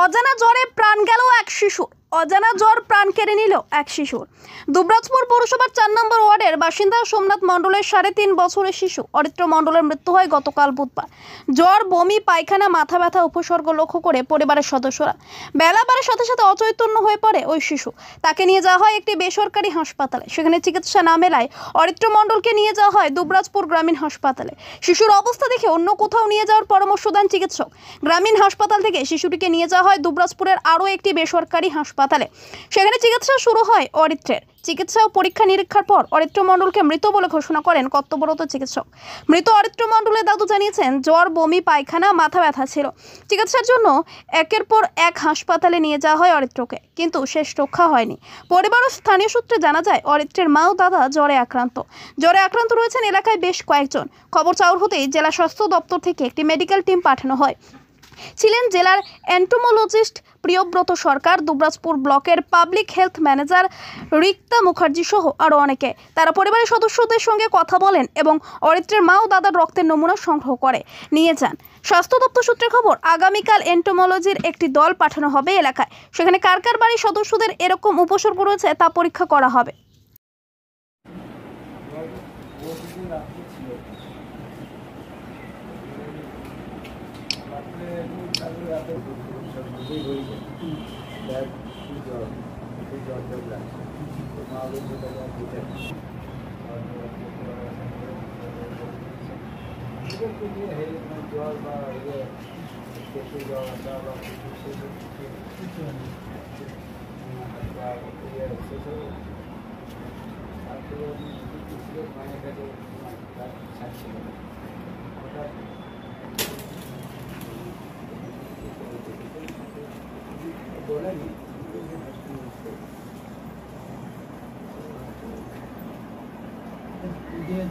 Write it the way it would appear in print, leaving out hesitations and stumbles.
অজানা জ্বরে প্রাণ গেল এক শিশুর। অজানা জ্বর প্রাণ কেড়ে নিল এক শিশুর। দুবরাজপুর পৌরসভার 4 নম্বর ওয়ার্ডের বাসিন্দা সোমনাথ মণ্ডলের 3.5 বছরের শিশু অরিত্র মণ্ডলের মৃত্যু হয় গতকাল বুধবার। জ্বর, বমি, পায়খানা, মাথা ব্যথা উপসর্গ লক্ষ্য করে পরিবারের সদস্যরা বেলা বাড়ার সাথে সাথে অচৈতন্য হয়ে পড়ে ওই শিশু। তাকে নিয়ে যাওয়া হয় একটি বেসরকারি হাসপাতালে। সেখানে চিকিৎসা না মেলায় অরিত্র মণ্ডলকে নিয়ে যাওয়া হয় দুবরাজপুর গ্রামীণ হাসপাতালে। শিশুর অবস্থা দেখে অন্য কোথাও নিয়ে যাওয়ার পরামর্শ দেন চিকিৎসক। গ্রামীণ হাসপাতাল থেকে শিশুটিকে নিয়ে যাওয়া হয় দুবরাজপুরের আরও একটি বেসরকারি হাসপাতালে। সেখানে চিকিৎসা শুরু হয় অরিত্রের। চিকিৎসা ও পরীক্ষা নিরীক্ষার পর অরিত্র মণ্ডলকে মৃত বলে ঘোষণা করেন কর্তব্যরত চিকিৎসক। মৃত অরিত্র মণ্ডলের দাদু জানিয়েছেন, জ্বর, বমি, পায়খানা, মাথা ব্যথা ছিল। চিকিৎসার জন্য একের পর এক হাসপাতালে নিয়ে যাওয়া হয় অরিত্রকে, কিন্তু শেষ রক্ষা হয়নি। পরিবার ও স্থানীয় সূত্রে জানা যায়, অরিত্রের মা ও দাদা জ্বরে আক্রান্ত রয়েছেন এলাকায় বেশ কয়েকজন। খবর চাউর হতেই জেলা স্বাস্থ্য দপ্তর থেকে একটি মেডিকেল টিম পাঠানো হয়। ছিলেন জেলার এন্টোমোলজিস্ট প্রিয়ব্রত সরকার, দুবরাজপুর ব্লকের public health manager Rikta Mukherjee সহ আরও অনেকে। তারা পরিবারের সদস্যদের সঙ্গে কথা বলেন এবং অরিত্রের মা ও দাদার রক্তের নমুনা সংগ্রহ করে নিয়ে যান। স্বাস্থ্য দপ্তর সূত্রে খবর, আগামীকাল এন্টোমোলজির একটি দল পাঠানো হবে এলাকায়। সেখানে কার কার বাড়ির সদস্যদের এরকম উপসর্গ রয়েছে তা পরীক্ষা করা হবে। একদিন